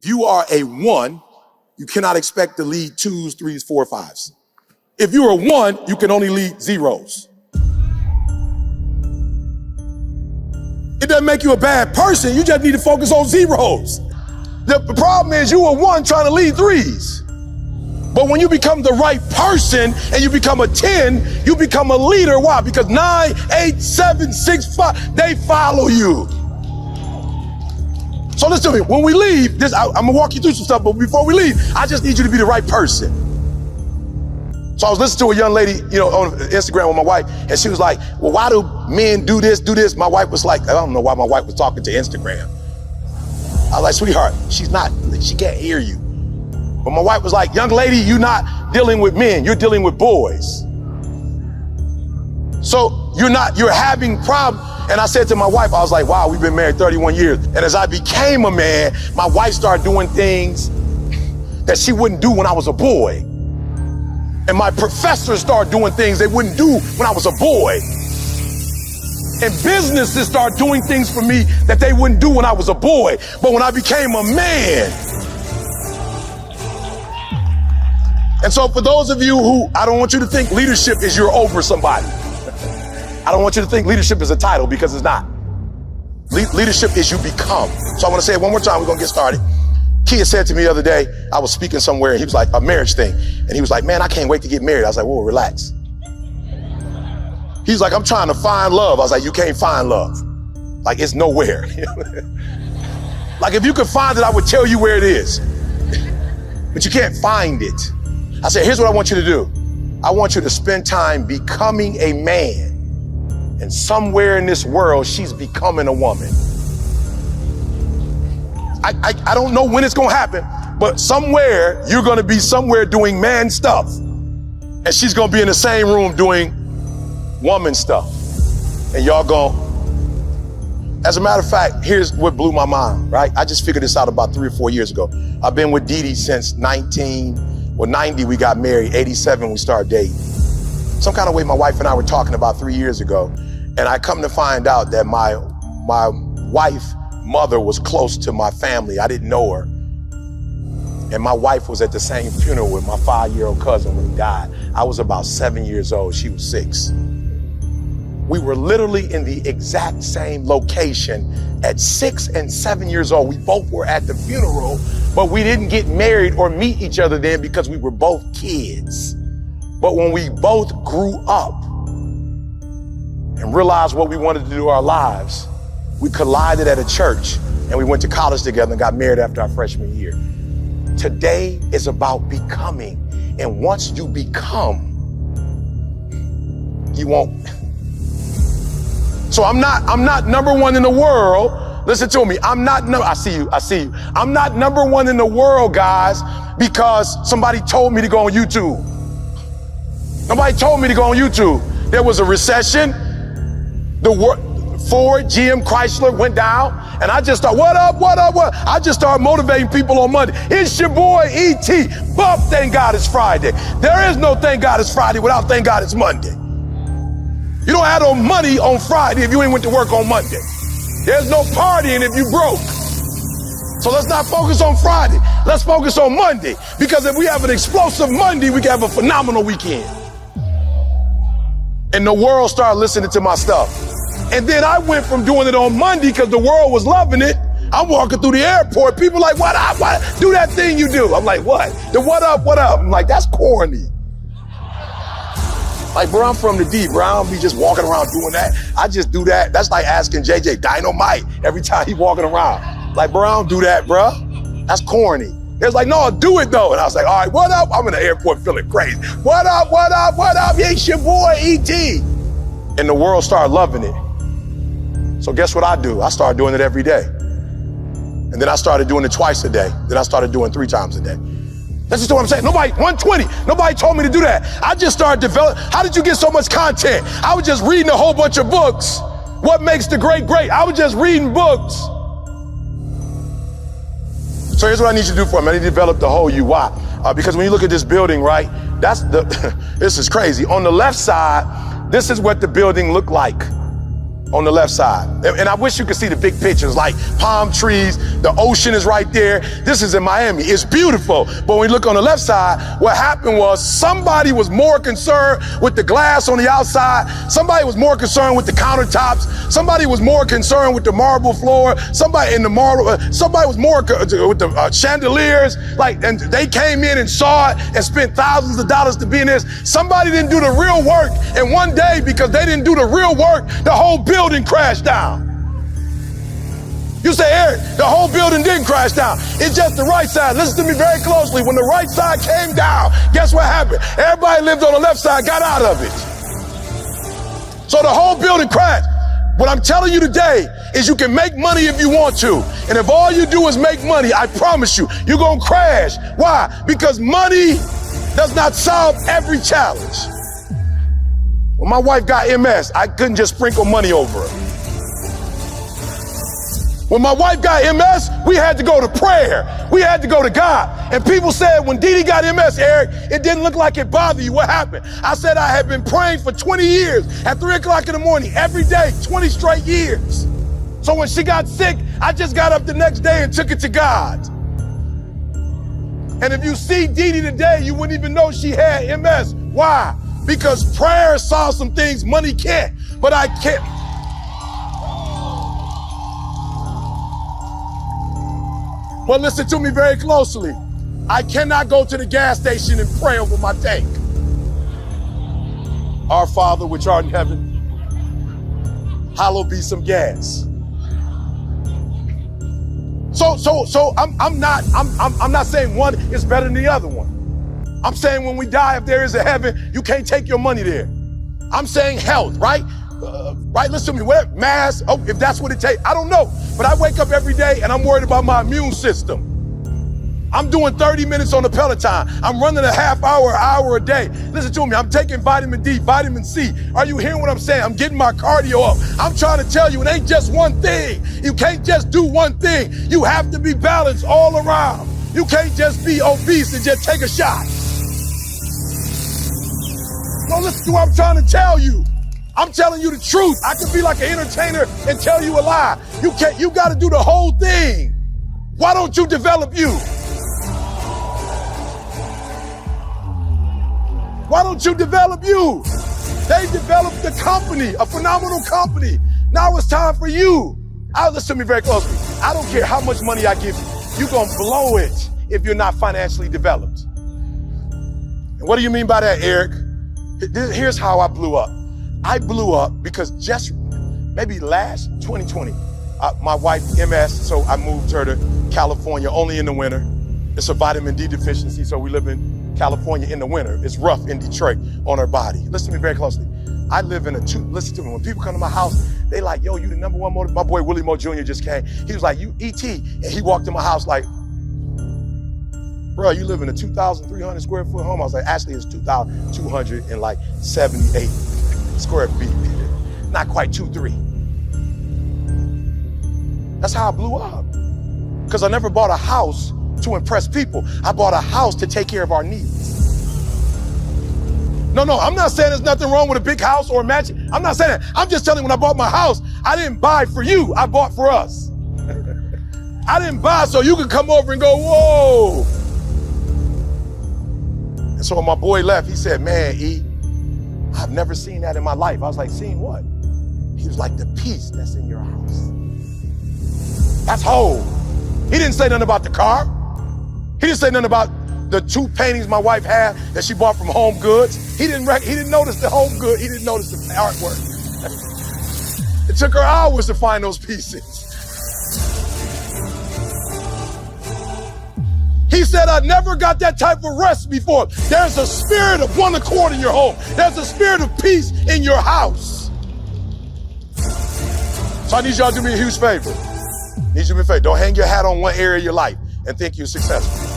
If you are a 1, you cannot expect to lead 2s, 3s, 4, 5s. If you're a 1, you can only lead 0s. It doesn't make you a bad person, you just need to focus on 0s. The problem is you are 1 trying to lead 3s. But when you become the right person and you become a 10, you become a leader. Why? Because 9, 8, 7, 6, 5, they follow you. So listen to me, when we leave, I'm gonna walk you through some stuff, but before we leave, I just need you to be the right person. So I was listening to a young lady, on Instagram with my wife, and she was like, well, why do men do this? My wife was like, I don't know why my wife was talking to Instagram. I was like, sweetheart, she can't hear you. But my wife was like, young lady, you're not dealing with men, you're dealing with boys. So you're having problems. And I said to my wife, I was like, wow, we've been married 31 years. And as I became a man, my wife started doing things that she wouldn't do when I was a boy. And my professors started doing things they wouldn't do when I was a boy. And businesses started doing things for me that they wouldn't do when I was a boy. But when I became a man. And so for those of you who, I don't want you to think leadership is you're over somebody. I don't want you to think leadership is a title, because it's not. Leadership is you become. So I want to say it one more time, we're going to get started. Kia said to me the other day, I was speaking somewhere, and he was like, a marriage thing. And he was like, man, I can't wait to get married. I was like, whoa, relax. He's like, I'm trying to find love. I was like, you can't find love. Like, it's nowhere. Like, if you could find it, I would tell you where it is. But you can't find it. I said, here's what I want you to do. I want you to spend time becoming a man. And somewhere in this world, she's becoming a woman. I don't know when it's gonna happen, but somewhere you're gonna be somewhere doing man stuff. And she's gonna be in the same room doing woman stuff. And y'all gon', as a matter of fact, here's what blew my mind, right? I just figured this out about 3 or 4 years ago. I've been with Dee Dee since 90 we got married, 87 we started dating. Some kind of way my wife and I were talking about 3 years ago. And I come to find out that my wife, mother was close to my family. I didn't know her. And my wife was at the same funeral with my 5-year-old cousin when he died. I was about 7 years old, she was 6. We were literally in the exact same location at 6 and 7 years old. We both were at the funeral, but we didn't get married or meet each other then because we were both kids. But when we both grew up and realized what we wanted to do in our lives, we collided at a church and we went to college together and got married after our freshman year. Today is about becoming. And once you become, you won't. So I'm not number one in the world. Listen to me. I see you. I'm not number one in the world, guys, because somebody told me to go on YouTube. Nobody told me to go on YouTube. There was a recession. Ford, GM, Chrysler went down, and I just started, what up? I just started motivating people on Monday. It's your boy, E.T. Bump, thank God it's Friday. There is no thank God it's Friday without thank God it's Monday. You don't have no money on Friday if you ain't went to work on Monday. There's no partying if you broke. So let's not focus on Friday. Let's focus on Monday, because if we have an explosive Monday, we can have a phenomenal weekend. And the world started listening to my stuff. And then I went from doing it on Monday because the world was loving it. I'm walking through the airport. People like, what up? Do that thing you do. I'm like, what? The what up? I'm like, that's corny. Like, bro, I'm from the D, bro. I don't be just walking around doing that. I just do that. That's like asking JJ Dynamite every time he walking around. Like, bro, I don't do that, bro. That's corny. They was like, no, do it though. And I was like, all right, what up? I'm in the airport feeling crazy. What up? It's your boy, E.T. And the world started loving it. So guess what I do? I started doing it every day. And then I started doing it twice a day. Then I started doing 3 times a day. That's just what I'm saying. 120. Nobody told me to do that. I just started developing. How did you get so much content? I was just reading a whole bunch of books. What makes the great great? I was just reading books. So here's what I need you to do for me. I need to develop the whole you. Why? Because when you look at this building, right, this is crazy. On the left side, this is what the building looked like. on the left side. And I wish you could see the big pictures, like palm trees, the ocean is right there. This is in Miami. It's beautiful. But when we look on the left side, what happened was somebody was more concerned with the glass on the outside. Somebody was more concerned with the countertops. Somebody was more concerned with the marble floor. Somebody was more with the chandeliers. And they came in and saw it and spent thousands of dollars to be in this. Somebody didn't do the real work. And one day, because they didn't do the real work, the whole building crashed down. You say, Eric, the whole building didn't crash down. It's just the right side. Listen to me very closely. When the right side came down, guess what happened? Everybody lived on the left side got out of it. So the whole building crashed. What I'm telling you today is you can make money if you want to. And if all you do is make money, I promise you, you're going to crash. Why? Because money does not solve every challenge. When my wife got MS, I couldn't just sprinkle money over her. When my wife got MS, we had to go to prayer. We had to go to God. And people said, when Dee Dee got MS, Eric, it didn't look like it bothered you. What happened? I said, I had been praying for 20 years at 3 o'clock in the morning, every day, 20 straight years. So when she got sick, I just got up the next day and took it to God. And if you see Dee Dee today, you wouldn't even know she had MS. Why? Because prayer solves some things money can't. But I can't. But listen to me very closely. I cannot go to the gas station and pray over my tank. Our Father which art in heaven, hallowed be some gas. So I'm not saying one is better than the other one. I'm saying when we die, if there is a heaven, you can't take your money there. I'm saying health, right? Right, listen to me, what, mass, if that's what it takes, I don't know. But I wake up every day and I'm worried about my immune system. I'm doing 30 minutes on the Peloton. I'm running a half hour, hour a day. Listen to me, I'm taking vitamin D, vitamin C. Are you hearing what I'm saying? I'm getting my cardio up. I'm trying to tell you, it ain't just one thing. You can't just do one thing. You have to be balanced all around. You can't just be obese and just take a shot. No, listen to what I'm trying to tell you. I'm telling you the truth. I can be like an entertainer and tell you a lie. You got to do the whole thing. Why don't you develop you? Why don't you develop you? They developed the company, a phenomenal company. Now it's time for you. Listen to me very closely. I don't care how much money I give you. You're going to blow it if you're not financially developed. And what do you mean by that, Eric? Here's how I blew up. I blew up because just maybe last 2020, my wife MS, so I moved her to California only in the winter. It's a vitamin D deficiency, so we live in California in the winter. It's rough in Detroit on her body. Listen to me very closely. I live in listen to me, when people come to my house, they like, yo, you the number one motor. My boy Willie Moe Jr. just came. He was like, you ET. And he walked in my house like, bro, you live in a 2,300 square foot home. I was like, actually, it's 2,278 square feet. Not quite 2-3. That's how I blew up. Because I never bought a house to impress people. I bought a house to take care of our needs. No, I'm not saying there's nothing wrong with a big house or a mansion. I'm not saying that. I'm just telling you, when I bought my house, I didn't buy for you. I bought for us. I didn't buy so you could come over and go, whoa. And so when my boy left, he said, man, E, I've never seen that in my life. I was like, seen what? He was like, the peace that's in your house. That's whole. He didn't say nothing about the car. He didn't say nothing about the 2 paintings my wife had that she bought from Home Goods. He didn't notice the Home Good. He didn't notice the artwork. It took her hours to find those pieces. He said, I never got that type of rest before. There's a spirit of one accord in your home. There's a spirit of peace in your house. So I need y'all to do me a huge favor. I need you to do me a favor. Don't hang your hat on one area of your life and think you're successful.